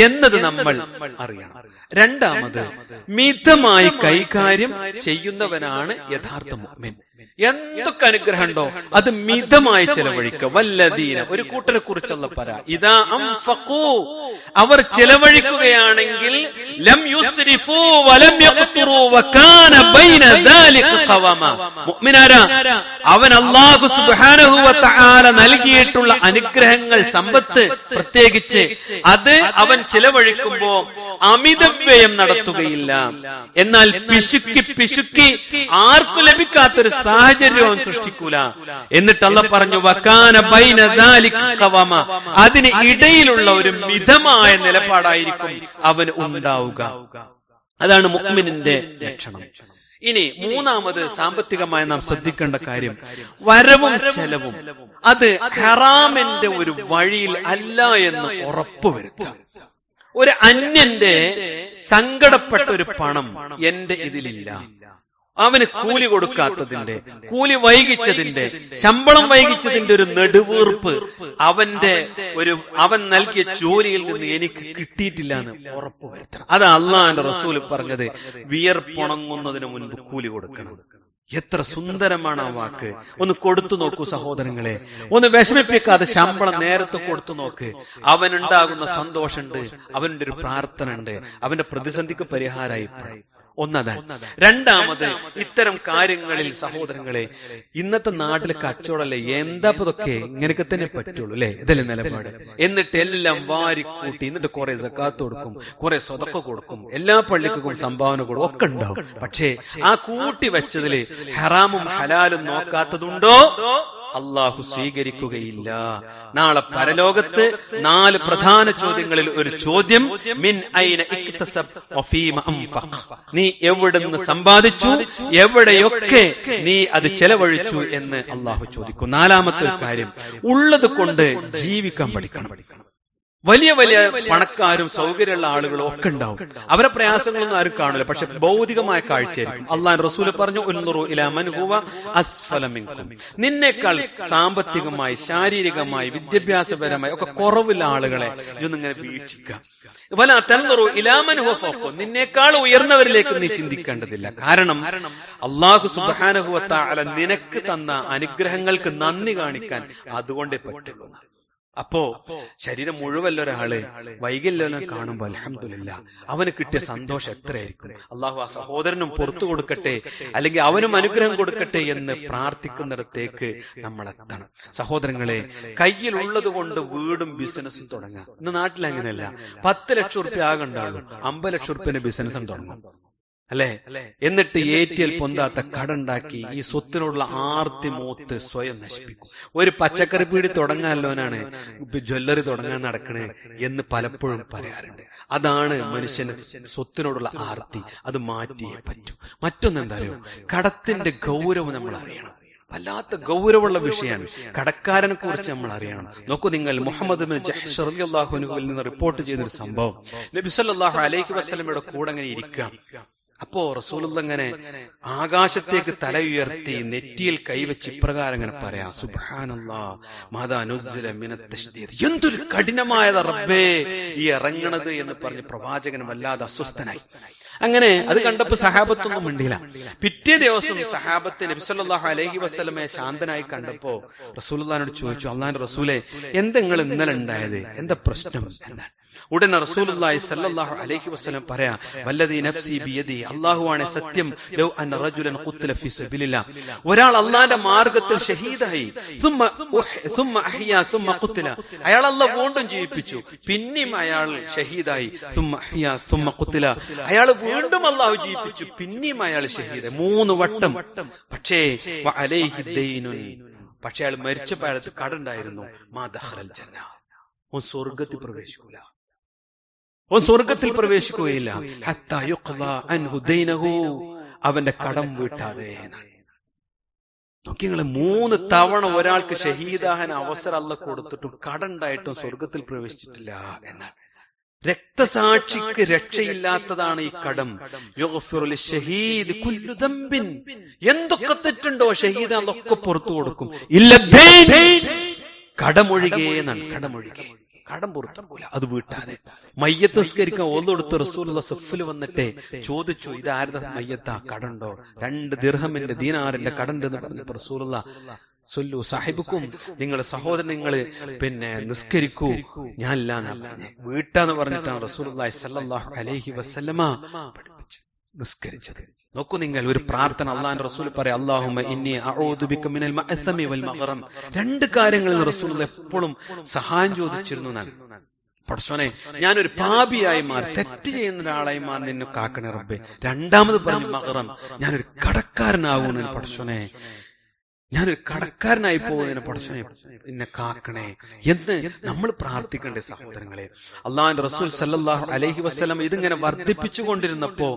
എന്നത് നമ്മൾ അറിയണം. രണ്ടാമത്, മിതമായി കൈകാര്യം ചെയ്യുന്നവനാണ് യഥാർത്ഥ മുഅ്മിൻ. എന്തൊക്കെ അനുഗ്രഹം ഉണ്ടോ അത് മിതമായി ചെലവഴിക്കുക. വല്ലദീന, ഒരു കൂട്ടരെ കുറിച്ചുള്ള പറ, ഇദാ അൻഫഖൂ, അവർ ചെലവഴിക്കുകയാണെങ്കിൽ ലം യുസ്രിഫൂ വലം യഖ്തുറൂ വകാന ബൈന ദാലിക ഖവാമ. മുഅ്മിനാരാ, അവൻ അല്ലാഹു സുബ്ഹാനഹു വ തആല നൽകിയിട്ടുള്ള അനുഗ്രഹങ്ങൾ, സമ്പത്ത് പ്രത്യേകിച്ച്, അത് അവൻ ചെലവഴിക്കുമ്പോ അമിതവ്യയം നടത്തുകയില്ല. എന്നാൽ പിശുക്കി ആർക്കും ലഭിക്കാത്തൊരു സാഹചര്യം അവൻ സൃഷ്ടിക്കൂല. എന്നിട്ട് അല്ലാഹ് പറഞ്ഞു, വകാന ബൈന ദാലിക ഖവാമ, അതിന് ഇടയിലുള്ള ഒരു മിതമായ നിലപാടായിരിക്കും അവന് ഉണ്ടാവുക. അതാണ് മുഅ്മിനിന്റെ ലക്ഷണം. ഇനി മൂന്നാമത്, സാമ്പത്തികമായി നാം ശ്രദ്ധിക്കേണ്ട കാര്യം, വരവും ചെലവും അത് ഹറാമിന്റെ ഒരു വഴിയിൽ അല്ല എന്ന് ഉറപ്പുവരുത്തുക. ഒരു അന്യന്റെ സങ്കടപ്പെട്ട ഒരു പണം എന്റെ ഇതിലില്ല, അവന് കൂലി കൊടുക്കാത്തതിന്റെ, കൂലി വൈകിച്ചതിന്റെ, ശമ്പളം വൈകിച്ചതിന്റെ ഒരു നെടുവീർപ്പ് അവൻ നൽകിയ ജോലിയിൽ നിന്ന് എനിക്ക് കിട്ടിയിട്ടില്ല എന്ന് ഉറപ്പുവരുത്തണം. അത് അള്ളാഹുവിന്റെ റസൂൽ പറഞ്ഞത്, വിയർപ്പുണങ്ങുന്നതിന് മുൻപ് കൂലി കൊടുക്കണം. എത്ര സുന്ദരമാണ് ആ വാക്ക്. ഒന്ന് കൊടുത്തു നോക്കൂ സഹോദരങ്ങളെ, ഒന്ന് വിഷമിപ്പിക്കാതെ ശമ്പളം നേരത്തെ കൊടുത്തു നോക്ക്. അവനുണ്ടാകുന്ന സന്തോഷമുണ്ട്, അവന്റെ ഒരു പ്രാർത്ഥന ഉണ്ട്, അവന്റെ പ്രതിസന്ധിക്ക് പരിഹാരമായി. ഒന്നതാണ്. രണ്ടാമത്, ഇത്തരം കാര്യങ്ങളിൽ സഹോദരങ്ങളെ, ഇന്നത്തെ നാട്ടിലെ കച്ചവടല്ലേ, എന്താ ഇതൊക്കെ ഇങ്ങനെയൊക്കെ തന്നെ പറ്റുള്ളൂ അല്ലെ, ഇതല്ലേ നിലപാട്. എന്നിട്ട് എല്ലാം വാരിക്കൂട്ടി, എന്നിട്ട് കുറെ സക്കാത്ത് കൊടുക്കും, കുറെ സ്വതക്ക കൊടുക്കും, എല്ലാ പള്ളിക്കും സംഭാവന കൊടുക്കും, ഒക്കെ ഉണ്ടാവും. പക്ഷേ ആ കൂട്ടി വെച്ചതില് ഹറാമും ഹലാലും നോക്കാത്തതുണ്ടോ അള്ളാഹു സ്വീകരിക്കുകയില്ല. നാളെ പരലോകത്ത് 4 പ്രധാന ചോദ്യങ്ങളിൽ ഒരു ചോദ്യം, മിൻ ഐന ഇക്തസബ് വഫീമ അൻഫഖ്, നീ എവിടുന്ന് സമ്പാദിച്ചു, എവിടെയൊക്കെ നീ അത് ചെലവഴിച്ചു എന്ന് അള്ളാഹു ചോദിക്കും. നാലാമത്തെ കാര്യം, ഉള്ളത് കൊണ്ട് ജീവിക്കാൻ പഠിക്കണം. വലിയ വലിയ പണക്കാരും സൗകര്യമുള്ള ആളുകളും ഒക്കെ ഉണ്ടാവും. അവരെ പ്രയാസങ്ങളൊന്നും ആരും കാണില്ല. പക്ഷെ ഭൗതികമായ കാഴ്ചയായിരിക്കും. അള്ളാഹു റസൂൽ പറഞ്ഞു, ഉൻദുറു ഇലാ മൻ ഹുവ അസ്ഫല മിൻകും. നിന്നേക്കാൾ സാമ്പത്തികമായി, ശാരീരികമായി, വിദ്യാഭ്യാസപരമായി ഒക്കെ കുറവുള്ള ആളുകളെ ഇങ്ങനെ വീക്ഷിക്കാം. വലാ തൻദുറു ഇലാ മൻ ഹുവ ഫൗഖ. നിന്നേക്കാൾ ഉയർന്നവരിലേക്ക് നീ ചിന്തിക്കേണ്ടതില്ല. കാരണം അല്ലാഹു സുബ്ഹാനഹു വ തആല നിനക്ക് തന്ന അനുഗ്രഹങ്ങൾക്ക് നന്ദി കാണിക്കാൻ അതുകൊണ്ടേ പറ്റുള്ളൂ. അപ്പോ ശരീരം മുഴുവല്ല ഒരാള് വൈകല്യം കാണുമ്പോൾ അൽഹംദുലില്ലാ അവന് കിട്ടിയ സന്തോഷം എത്രയായിരിക്കും. അള്ളാഹു ആ സഹോദരനും പുറത്തു കൊടുക്കട്ടെ, അല്ലെങ്കിൽ അവനും അനുഗ്രഹം കൊടുക്കട്ടെ എന്ന് പ്രാർത്ഥിക്കുന്നിടത്തേക്ക് നമ്മൾ എത്തണം. സഹോദരങ്ങളെ, കയ്യിലുള്ളത് കൊണ്ട് വീടും ബിസിനസ്സും തുടങ്ങാം. ഇന്ന് നാട്ടിൽ അങ്ങനെയല്ല. 10 ലക്ഷം റുപ്യ ആകണ്ടാവുള്ളൂ, 50 ലക്ഷം റുപ്യന്റെ ബിസിനസ്സും തുടങ്ങും, അല്ലെ? എന്നിട്ട് ഏറ്റിയൽ പൊന്താത്ത കടണ്ടാക്കി ഈ സ്വത്തിനുള്ള ആർത്തി മൂത്ത് സ്വയം നശിപ്പിക്കും. ഒരു പച്ചക്കറി പീടി തുടങ്ങാനല്ലോനാണ് ജ്വല്ലറി തുടങ്ങാൻ നടക്കണേ എന്ന് പലപ്പോഴും പറയാറുണ്ട്. അതാണ് മനുഷ്യന് സ്വത്തിനോടുള്ള ആർത്തി. അത് മാറ്റിയേ പറ്റൂ. മറ്റൊന്നെന്താ അറിയോ? കടത്തിന്റെ ഗൗരവം നമ്മൾ അറിയണം. വല്ലാത്ത ഗൗരവമുള്ള വിഷയമാണ്. കടക്കാരനെ കുറിച്ച് നമ്മൾ അറിയണം. നോക്കൂ നിങ്ങൾ, മുഹമ്മദ് ബിൻ ജഹ്ഷ് റളിയല്ലാഹു അൻഹുവിൽ നിന്ന് റിപ്പോർട്ട് ചെയ്തൊരു സംഭവം. നബി സല്ലല്ലാഹു അലൈഹി വസല്ലമയുടെ കൂടെ അങ്ങനെ ഇരിക്കാം. അപ്പോ റസൂലുള്ളാഹി ഇങ്ങനെ ആകാശത്തേക്ക് തല ഉയർത്തി നെറ്റിയിൽ കൈവച്ച് ഇപ്രകാരം ഇങ്ങനെ പറയാ, സുബ്ഹാനല്ലാഹ് മാദാ നുസ്സില മിനത്ത് തശ്ദീദ്. എന്തൊരു കഠിനമായതാ റബ്ബേ ഈ ഇറങ്ങണത് എന്ന് പറഞ്ഞ് പ്രവാചകൻ വല്ലാതെ അസ്വസ്ഥനായി. അങ്ങനെ അത് കണ്ടപ്പോ സഹാബത്തൊന്നും മിണ്ടില്ല. പിറ്റേ ദിവസം സഹാബത്ത് നബി സല്ലല്ലാഹു അലൈഹി വസല്ലമയെ ശാന്തനായി കണ്ടപ്പോ റസൂലുള്ളാഹിനോട് ചോദിച്ചു, അല്ലാഹുവിന്റെ റസൂലേ, എന്താ നിങ്ങൾ ഇന്നലെ ഉണ്ടായത്, എന്താ പ്രശ്നം എന്നാണ്. ഉടനെ റസൂലുള്ളാഹി സ്വല്ലല്ലാഹു അലൈഹി വസല്ലം പറയാ, വല്ലദീ നഫ്സി ബിയദി, അല്ലാഹുവാണ് സത്യം, ലൗ അന്ന റജുലൻ ഖുത്തില ഫീ സബീലില്ലാഹ്, ഒരാൾ അല്ലാഹുവിന്റെ മാർഗ്ഗത്തിൽ ഷഹീദായി, സുമ്മ അഹ്യാ സുമ്മ ഖുത്തില, അയാൾ അല്ലാഹു വീണ്ടും ജീവിപ്പിച്ചു, പിന്നെയും അയാൾ ഷഹീദായി, സുമ്മ അഹ്യാ സുമ്മ ഖുത്തില, അയാൾ വീണ്ടും അല്ലാഹു ജീവിപ്പിച്ചു, പിന്നെയും അയാൾ ഷഹീദായി, 3 വട്ടം. പക്ഷേ വഅലൈഹി ദൈനുൻ, പക്ഷെ അയാൾ മരിച്ചപ്പോൾ അയാൾക്ക് കടണ്ടായിരുന്നു. മാ ദഖലൽ ജന്ന, ഓൻ സ്വർഗ്ഗത്തിൽ പ്രവേശിക്കൂല, ഓൻ സ്വർഗത്തിൽ പ്രവേശിക്കുകയില്ല. ഹത്താ യുഖ്ളാ അൻഹു ദൈനഹു, അവന്റെ കടം വീട്ടാതെ. നോക്കി നിങ്ങൾ, 3 തവണ ഒരാൾക്ക് ഷഹീദാഹാൻ അവസരം അല്ലാഹു കൊടുത്തിട്ടും കടണ്ടായിട്ടും സ്വർഗത്തിൽ പ്രവേശിച്ചിട്ടില്ല എന്നാണ്. രക്തസാക്ഷിക്ക് രക്ഷയില്ലാത്തതാണ് ഈ കടം. യുഗ്ഫിറു ലിശ്ശഹീദ് കുല്ലു ദംബിൻ, എന്തൊക്കെ തെറ്റുണ്ടോ ഷഹീദ് അതൊക്കെ പുറത്തു കൊടുക്കും. ഇല്ല ദൈൻ, കടമൊഴികെ എന്നാണ്. കടമൊഴികെ, കടം പുറത്തുകൂല, അത് വീട്ടാതെ. മയ്യത്ത് നിസ്കരിക്കാൻ ഓതൊടുത്ത് റസൂലുള്ളാഹി സഫിൽ വന്നിട്ട് ചോദിച്ചു, ഇത് ആരുടെ മയ്യത്താ, കടണ്ടോ? 2 ദിർഹമിന്റെ ദീനാറിന്റെ കടണ്ടെന്ന് പറഞ്ഞപ്പോ റസൂലുള്ളാഹി സൊല്ലു സാഹിബുക്കും, നിങ്ങളെ സഹോദരൻ നിങ്ങള് നിസ്കരിക്കൂ, ഞാൻ ഇല്ലാന്നാ പറഞ്ഞേ. വീട്ടാന്ന് പറഞ്ഞിട്ടാണ് റസൂലുള്ളാഹി സ്വല്ലല്ലാഹു അലൈഹി വസല്ലമ പഠിപ്പിച്ചത്, നിസ്കരിച്ചത്. നോക്കൂ നിങ്ങൾ, ഒരു പ്രാർത്ഥന അല്ലാഹുവിന്റെ റസൂൽ പറയാം, അല്ലാഹുമ്മ ഇന്നി അഊദു ബിക മിനൽ മഅസമി വൽ മഗ്റം. 2 കാര്യങ്ങളിൽ റസൂലുള്ളാഹി എപ്പോഴും സഹായം ചോദിച്ചിരുന്നു എന്നാണ്. പടച്ചോനെ, ഞാനൊരു പാപിയായി മാറി, തെറ്റ് ചെയ്യുന്ന ഒരാളായി മാറി നിന്നെ കാക്കണേ റബ്ബേ. 2ാമത് പറഞ്ഞു മഗ്റം, ഞാനൊരു കടക്കാരനാകുന്നു പടച്ചോനെ, ഞാനൊരു കടക്കാരനായി പോകുന്നതിനെ പടച്ചോനെ എന്നെ കാക്കണേ എന്ന് നമ്മൾ പ്രാർത്ഥിക്കണ്ടേ സഹോദരങ്ങളെ. അള്ളാഹുവിന്റെ റസൂൽ സല്ലല്ലാഹു അലൈഹി വസല്ലം ഇതിങ്ങനെ വർദ്ധിപ്പിച്ചുകൊണ്ടിരുന്നപ്പോ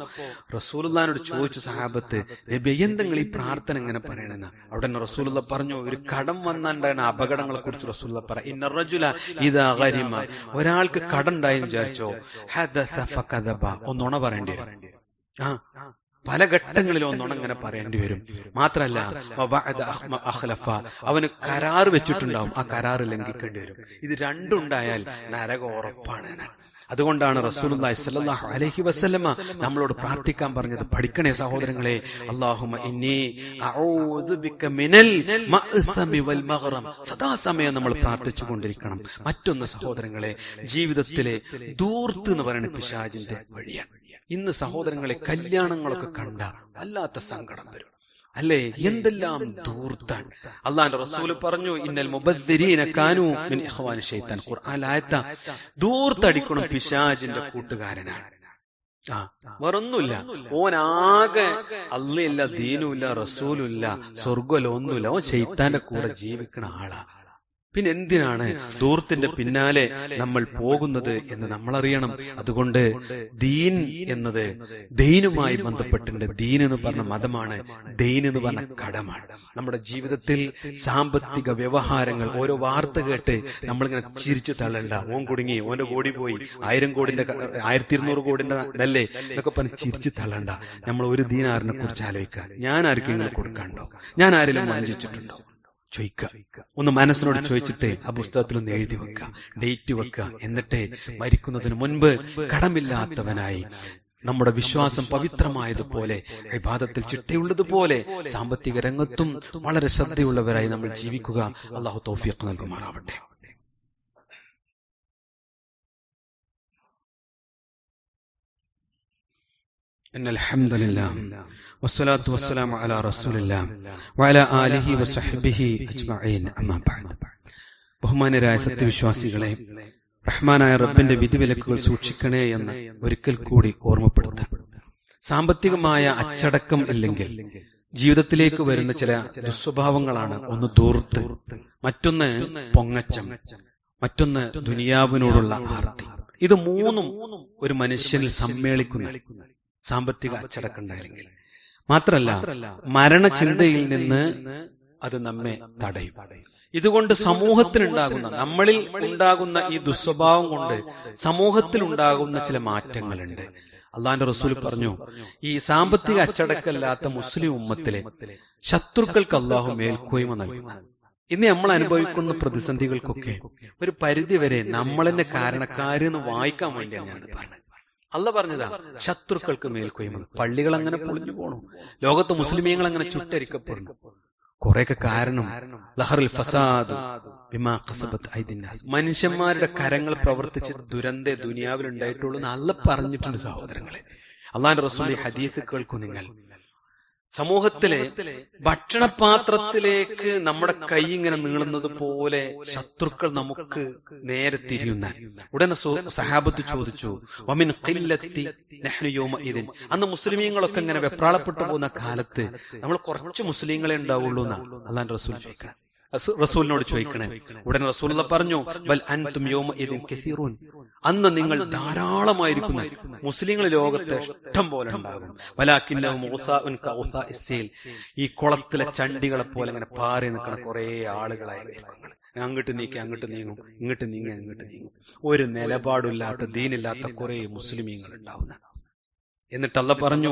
റസൂലുള്ളാഹിനോട് ചോദിച്ചു സഹാബത്ത്, നബി എന്തെങ്കിലും ഈ പ്രാർത്ഥന എങ്ങനെ പറയണെന്ന്. അവിടെ റസൂലുള്ളാഹി പറഞ്ഞു, ഒരു കടം വന്നുണ്ടാകുന്ന അപകടങ്ങളെ കുറിച്ച് റസൂലുള്ളാഹി പറ, ഇന്ന റജുല ഇദാ ഗരിമ, ഒരാൾക്ക് കടണ്ടായി വിചാരിച്ചോ, ഹദസ ഫകദബ, ഒന്നുണ പറയേണ്ടി വരും. പല ഘട്ടങ്ങളിലും ഒന്നുണങ്ങനെ പറയേണ്ടി വരും. മാത്രല്ല അഖ്ലഫ, അവന് കരാർ വെച്ചിട്ടുണ്ടാവും, ആ കരാർ ലംഘിക്കേണ്ടി വരും. ഇത് 2 ഉണ്ടായാൽ നരകം ഉറപ്പാണ്. അതുകൊണ്ടാണ് റസൂലുള്ളാഹി സ്വല്ലല്ലാഹു അലൈഹി വസല്ലമ നമ്മളോട് പ്രാർത്ഥിക്കാൻ പറഞ്ഞത്. പഠിക്കണേ സഹോദരങ്ങളെ. അല്ലാഹുമ്മ ഇന്നി അഊദു ബിക മിനൽ മഅസമി വൽ മഗ്റം, സദാസമയം നമ്മൾ പ്രാർത്ഥിച്ചു കൊണ്ടിരിക്കണം. മറ്റൊന്ന് സഹോദരങ്ങളെ, ജീവിതത്തിലെ ധൂർത്ത് എന്ന് പറയുന്ന പിശാചിന്റെ വഴിയാണ്. ഇന്ന് സഹോദരങ്ങളെ, കല്യാണങ്ങളൊക്കെ കണ്ട വല്ലാത്ത സങ്കടം വരും, അല്ലേ? എന്തെല്ലാം ധൂർത്താൻ. അല്ലാഹുവിന്റെ റസൂൽ പറഞ്ഞു, ഇന്നൽ മുബദ്ദിരീന കാനൂ മിൻ ഇഖ്വാനി ശൈത്താൻ. ഖുർആൻ ആയത്ത. ധൂർത്തടിക്കണം പിശാചിന്റെ കൂട്ടുകാരനാണ്. വേറൊന്നുമില്ല, ഓനാകെ അള്ളയില്ല, ദീനുമില്ല, റസൂലുമില്ല, സ്വർഗ്ഗമില്ല, ഒന്നുമില്ല. ഓൻ ശൈത്താന്റെ കൂടെ ജീവിക്കുന്ന ആളാ. പിന്നെ എന്തിനാണ് ധൂർത്തിന്റെ പിന്നാലെ നമ്മൾ പോകുന്നത് എന്ന് നമ്മൾ അറിയണം. അതുകൊണ്ട് ദീൻ എന്നത് ദൈനുമായി ബന്ധപ്പെട്ടിട്ടുണ്ട്. ദീൻ എന്ന് പറഞ്ഞ മതമാണ്, ദൈൻ എന്ന് പറഞ്ഞ കടമാണ്. നമ്മുടെ ജീവിതത്തിൽ സാമ്പത്തിക വ്യവഹാരങ്ങൾ, ഓരോ വാർത്ത കേട്ട് നമ്മളിങ്ങനെ ചിരിച്ചു തള്ളണ്ട. ഓൻ കുടുങ്ങി, ഓന്റെ കോടി പോയി, 1000 കോടിന്റെ 1200 കോടിന്റെ അല്ലേ എന്നൊക്കെ പറഞ്ഞ് ചിരിച്ചു തള്ളണ്ട. നമ്മൾ ഒരു ദീനാറിനെ കുറിച്ച് ആലോചിക്കുക. ഞാൻ ആർക്കെങ്കിലും കൊടുക്കാണ്ടോ? ഞാൻ ആരെങ്കിലും വഞ്ചിച്ചിട്ടുണ്ടോ? ചോദിക്കുക. ഒന്ന് മനസ്സിനോട് ചോദിച്ചിട്ട് ആ പുസ്തകത്തിലൊന്ന് എഴുതി വെക്കുക, ഡേറ്റ് വെക്കുക. എന്നിട്ട് മരിക്കുന്നതിന് മുൻപ് കടമില്ലാത്തവനായി, നമ്മുടെ വിശ്വാസം പവിത്രമായതുപോലെ, ഇബാദത്തിൽ ചിട്ടയുള്ളതുപോലെ സാമ്പത്തിക രംഗത്തും വളരെ ശ്രദ്ധയുള്ളവരായി നമ്മൾ ജീവിക്കുക. അല്ലാഹു തൗഫീഖ് നൽകുമാറാവട്ടെ. ഇന്നൽ ഹംദുലില്ലാഹ് വസ്സലാത്തു വസ്സലാമു അലാ റസൂലില്ലാഹ് വഅലാ ആലിഹി വസഹ്ബിഹി അജ്മഈൻ. അമ്മാ ബഅദ്. ബഹുമാനരായ സത്യവിശ്വാസികളെ, റഹ്മാനായ റബ്ബിന്റെ വിധിവിലക്കുകൾ സൂക്ഷിക്കണേ എന്ന് ഒരിക്കൽ കൂടി ഓർമ്മപ്പെടുത്താം. സാമ്പത്തികമായ അച്ചടക്കം ഇല്ലെങ്കിൽ ജീവിതത്തിലേക്ക് വരുന്ന ചില ദുസ്വഭാവങ്ങളാണ്. ഒന്ന് ധൂർത്ത്, മറ്റൊന്ന് പൊങ്ങച്ചം, മറ്റൊന്ന് ദുനിയാവിനോടുള്ള ആർത്തി. ഇത് മൂന്നും ഒരു മനുഷ്യനിൽ സമ്മേളിക്കുന്ന സാമ്പത്തിക അച്ചടക്കം ഉണ്ടായില്ലെങ്കിൽ, മാത്രല്ല മരണചിന്തയിൽ നിന്ന് അത് നമ്മെ തടയും. ഇതുകൊണ്ട് സമൂഹത്തിലുണ്ടാകുന്ന, നമ്മളിൽ ഉണ്ടാകുന്ന ഈ ദുസ്വഭാവം കൊണ്ട് സമൂഹത്തിൽ ഉണ്ടാകുന്ന ചില മാറ്റങ്ങളുണ്ട്. അള്ളാന്റെ റസൂൽ പറഞ്ഞു, ഈ സാമ്പത്തിക അച്ചടക്കമില്ലാത്ത മുസ്ലിം ഉമ്മത്തിലെ ശത്രുക്കൾക്ക് അള്ളാഹു മേൽക്കോയ്മ നൽകും. ഇന്ന് നമ്മൾ അനുഭവിക്കുന്ന പ്രതിസന്ധികൾക്കൊക്കെ ഒരു പരിധിവരെ നമ്മൾ തന്നെ കാരണക്കാരെന്ന് വായിക്കാൻ വേണ്ടിയാണ് ഞാൻ പറഞ്ഞത്. അള്ളാഹ് പറഞ്ഞതാ, ശത്രുക്കൾക്ക് മേൽക്കോയ്മ. പള്ളികൾ അങ്ങനെ പൊളിഞ്ഞു പോണു, ലോകത്ത് മുസ്ലിമീങ്ങൾ അങ്ങനെ ചുട്ടരിക്കപ്പെടുന്നു. കുറെയൊക്കെ കാരണം ലഹറുൽ ഫസാദ് ബിമാ ഖസബത് ഐദിന്നാസ്, മനുഷ്യന്മാരുടെ കരങ്ങൾ പ്രവർത്തിച്ച് ദുരന്തേ ദുനിയാവിൽ ഉണ്ടായിട്ടുള്ളൂ എന്ന് അള്ളാഹ് പറഞ്ഞിട്ടുണ്ട്. സഹോദരങ്ങളെ, അള്ളാഹുവിന്റെ റസൂൽ ഹദീസ് കേൾക്കൂ നിങ്ങൾ. സമൂഹത്തിലെ ഭക്ഷണപാത്രത്തിലേക്ക് നമ്മുടെ കൈ ഇങ്ങനെ നീളുന്നത് പോലെ ശത്രുക്കൾ നമുക്ക് നേരെ തിരിയുന്ന. ഉടനെ സഹാബത്ത് ചോദിച്ചു, വമിൻ ഖില്ലത്തി നഹ്നു യൗമഇദിൻ, അന്ന് മുസ്ലിമീങ്ങളൊക്കെ ഇങ്ങനെ വെപ്രാളപ്പെട്ടു പോകുന്ന കാലത്ത് നമ്മൾ കുറച്ച് മുസ്ലിങ്ങളെ ഉണ്ടാവുള്ളൂ എന്നാ അല്ലാഹുവിന്റെ റസൂൽ ചോദിക്കണം. റസൂലിനോട് ചോദിക്കണേ. ഉടനെ റസൂൽ പറഞ്ഞു, ബൽ അൻതും യൗമഇദിൻ കസീറൂൻ, അന്ന് നിങ്ങൾ ധാരാളമായിരിക്കുന്ന മുസ്ലിങ്ങൾ ലോകത്തെ ഇഷ്ടം പോലെ ഉണ്ടാകും. വലാകിന്നഹും ഉസാഉൻ കഉസാഇസ് സീൽ, ഈ കുളത്തിലെ ചണ്ടികളെ പോലെ ഇങ്ങനെ പാറി നിൽക്കുന്ന കുറെ ആളുകളായിരിക്കും. അങ്ങോട്ട് നീക്കി അങ്ങോട്ട് നീങ്ങും, ഇങ്ങോട്ട് നീങ്ങി അങ്ങോട്ട് നീങ്ങും. ഒരു നിലപാടില്ലാത്ത, ദീനില്ലാത്ത കുറെ മുസ്ലിമീങ്ങൾ ഉണ്ടാവുന്ന. എന്നിട്ട് അള്ള പറഞ്ഞു,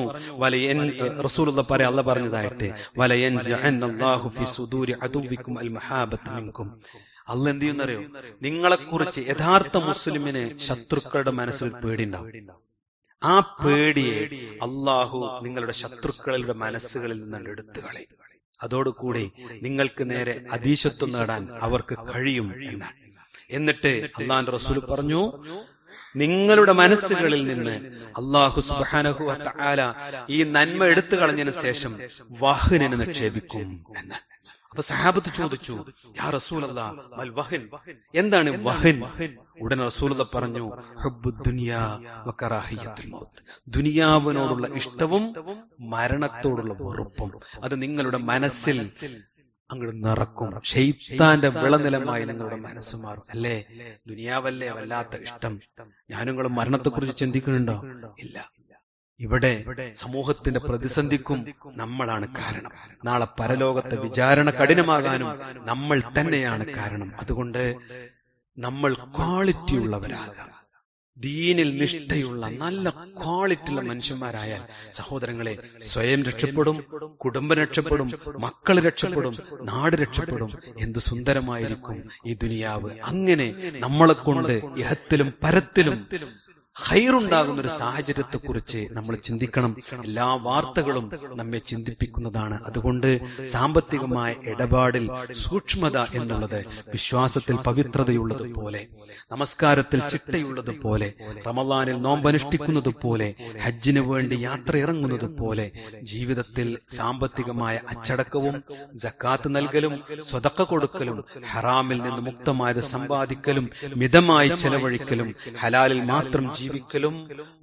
റസൂലുള്ള പറയാ, അള്ള പറഞ്ഞതായിട്ട്, വലയൻസിഅന്നല്ലാഹു ഫി സുദൂരി അദുവിക്കും അൽ മഹാബത മിൻകും, അള്ള എന്ത് ചെയ്യുന്നറിയോ, നിങ്ങളെക്കുറിച്ച് യഥാർത്ഥ മുസ്ലിമിന് ശത്രുക്കളുടെ മനസ്സിൽ പേടിയുണ്ടാവും. ആ പേടിയെ അള്ളാഹു നിങ്ങളുടെ ശത്രുക്കളുടെ മനസ്സുകളിൽ നിന്ന് എടുത്തു കളയും. അതോടുകൂടി നിങ്ങൾക്ക് നേരെ അധീശത്വം നേടാൻ അവർക്ക് കഴിയും എന്നാണ്. എന്നിട്ട് അള്ളാഹുവിന്റെ റസൂൽ പറഞ്ഞു, നിങ്ങളുടെ മനസ്സുകളിൽ നിന്ന് അല്ലാഹു സുബ്ഹാനഹു വ തആല ഈ നന്മ എടുത്തു കളഞ്ഞതിന് ശേഷം വഹ്നിനെ നിക്ഷേപിക്കും എന്നാണ്. അപ്പൊ സഹാബത്ത് ചോദിച്ചു, യാ റസൂലല്ലാഹ് മൽ വഹൻ, എന്താണ് വഹൻ? ഉടനെ റസൂലുള്ളാഹി പറഞ്ഞു, ഹുബ്ബുദ് ദുനിയാ വ കറാഹിയത്തുൽ മൗത്ത്, ദുനിയാവിനോടുള്ള ഇഷ്ടവും മരണത്തോടുള്ള വെറുപ്പും അത് നിങ്ങളുടെ മനസ്സിൽ അങ്ങോട്ട് നിറക്കും. ശൈത്താന്റെ വിളനിലമായി നിങ്ങളുടെ മനസ്സ് മാറും. അല്ലേ, ദുനിയാവല്ലേ വല്ലാത്ത ഇഷ്ടം. ഞാനും മരണത്തെക്കുറിച്ച് ചിന്തിക്കുന്നുണ്ടോ? ഇല്ല. ഇവിടെ സമൂഹത്തിന്റെ പ്രതിസന്ധിക്കും നമ്മളാണ് കാരണം. നാളെ പരലോകത്തെ വിചാരണ കഠിനമാകാനും നമ്മൾ തന്നെയാണ് കാരണം. അതുകൊണ്ട് നമ്മൾ ക്വാളിറ്റി ഉള്ളവരാകാം. ദീനിൽ നിഷ്ഠയുള്ള നല്ല ക്വാളിറ്റിയുള്ള മനുഷ്യന്മാരായാൽ സഹോദരങ്ങളെ, സ്വയം രക്ഷപ്പെടും, കുടുംബം രക്ഷപ്പെടും, മക്കൾ രക്ഷപ്പെടും, നാട് രക്ഷപ്പെടും. എന്ത് സുന്ദരമായിരിക്കും ഈ ദുനിയാവ്. അങ്ങനെ നമ്മളെ കൊണ്ട് ഇഹത്തിലും പരത്തിലും ഖൈറുണ്ടാകുന്ന ഒരു സാഹചര്യത്തെക്കുറിച്ച് നമ്മൾ ചിന്തിക്കണം. എല്ലാ വാർത്തകളും നമ്മെ ചിന്തിപ്പിക്കുന്നതാണ്. അതുകൊണ്ട് സാമ്പത്തികമായ ഇടപാടിൽ സൂക്ഷ്മത എന്നുള്ളത് വിശ്വാസത്തിൽ പവിത്രതയുള്ളതുപോലെ, നമസ്കാരത്തിൽ ചിട്ടയുള്ളതുപോലെ, റമളാനിൽ നോമ്പനുഷ്ഠിക്കുന്നത് പോലെ, ഹജ്ജിന് വേണ്ടി യാത്ര ഇറങ്ങുന്നത് പോലെ ജീവിതത്തിൽ സാമ്പത്തികമായ അച്ചടക്കവും സക്കാത്ത് നൽകലും സ്വതക്ക കൊടുക്കലും ഹറാമിൽ നിന്ന് മുക്തമായത് സമ്പാദിക്കലും മിതമായി ചെലവഴിക്കലും ഹലാലിൽ മാത്രം ജീവിക്കലും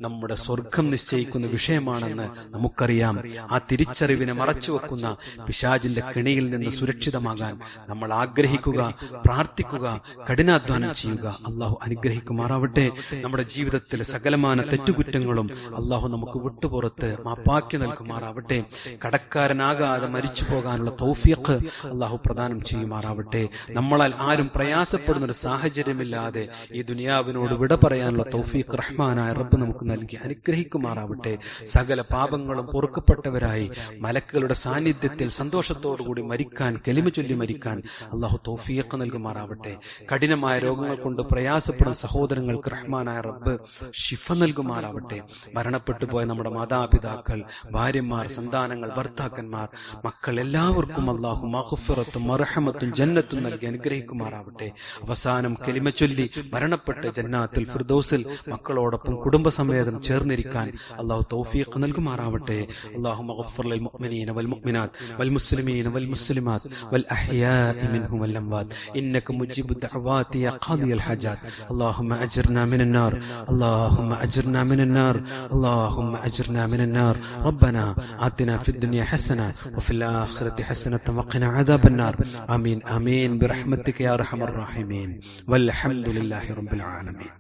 നമ്മുടെ സ്വർഗം നിശ്ചയിക്കുന്ന വിഷയമാണെന്ന് നമുക്കറിയാം. ആ തിരിച്ചറിവിനെ മറച്ചുവെക്കുന്ന പിശാചിന്റെ കെണിയിൽ നിന്ന് സുരക്ഷിതമാകാൻ നമ്മൾ ആഗ്രഹിക്കുക, പ്രാർത്ഥിക്കുക, കഠിനാധ്വാനം ചെയ്യുക. അള്ളാഹു അനുഗ്രഹിക്കുമാറാവട്ടെ. നമ്മുടെ ജീവിതത്തിലെ സകലമാന തെറ്റുകുറ്റങ്ങളും അള്ളാഹു നമുക്ക് വിട്ടുപുറത്ത് മാപ്പാക്കി നൽകുമാറാവട്ടെ. കടക്കാരനാകാതെ മരിച്ചു പോകാനുള്ള തൗഫീഖ് അള്ളാഹു പ്രദാനം ചെയ്യുമാറാവട്ടെ. നമ്മളാൽ ആരും പ്രയാസപ്പെടുന്ന ഒരു സാഹചര്യമില്ലാതെ ഈ ദുനിയാവിനോട് വിട പറയാനുള്ള തൗഫീഖ് റഹ്മാനായ റബ്ബ് നമുക്ക് നൽകി അനുഗ്രഹിക്കുമാറാവട്ടെ. സകല പാപങ്ങളും പൊറുക്കപ്പെട്ടവരായി മലക്കുകളുടെ സാന്നിധ്യത്തിൽ സന്തോഷത്തോടുകൂടി മരിക്കാൻ, കലിമ ചൊല്ലി മരിക്കാൻ അള്ളാഹു തൗഫീഖ് നൽകുമാറാവട്ടെ. കഠിനമായ രോഗങ്ങൾ കൊണ്ട് പ്രയാസപ്പെടുന്ന സഹോദരങ്ങൾക്ക് റഹ്മാനായ റബ്ബ് ശിഫ നൽകുമാറാവട്ടെ. മരണപ്പെട്ടു പോയ നമ്മുടെ മാതാപിതാക്കൾ, ഭാര്യമാർ, സന്താനങ്ങൾ, ഭർത്താക്കന്മാർ, മക്കൾ എല്ലാവർക്കും അള്ളാഹു മഗ്ഫിറത്തും മർഹമത്തും ജന്നത്തും നൽകി അനുഗ്രഹിക്കുമാറാവട്ടെ. അവസാനം കലിമ ചൊല്ലി മരണപ്പെട്ട് ജന്നാത്തുൽ ഫിർദൗസിൽ മക്കളോടൊപ്പം കുടുംബസമേതം ചേർന്നിരിക്കാൻ അള്ളാഹു തൗഫീഖ് നൽകുമാറാവട്ടെ. അല്ലാഹുമ്മ ഗഫിർ ലിൽ മുഅ്മിനീന വൽ മുഅ്മിനാത്ത് വൽ മുസ്ലിമീന വൽ മുസ്ലിമാത്ത് വൽ അഹ്യാഇ മിൻഹും വൽ അംവാത് ഇന്നക മുജീബു ദഅവാതി യാ ഖാദിയൽ ഹജാത്ത്. അല്ലാഹുമ്മ അജ്ർനാ മിനൻ നാർ, അല്ലാഹുമ്മ അജ്ർനാ മിനൻ നാർ, അല്ലാഹുമ്മ അജ്ർനാ മിനൻ നാർ. റബ്ബനാ ആതിനാ ഫിദ് ദുനിയ ഹസന വഫിൽ ആഖിറതി ഹസനത വഖിനാ അദാബൻ നാർ. ആമീൻ ആമീൻ ബിറഹ്മതിക യാ അർഹമർ റഹീമീൻ. വൽഹംദുലില്ലാഹി റബ്ബിൽ ആലമീൻ.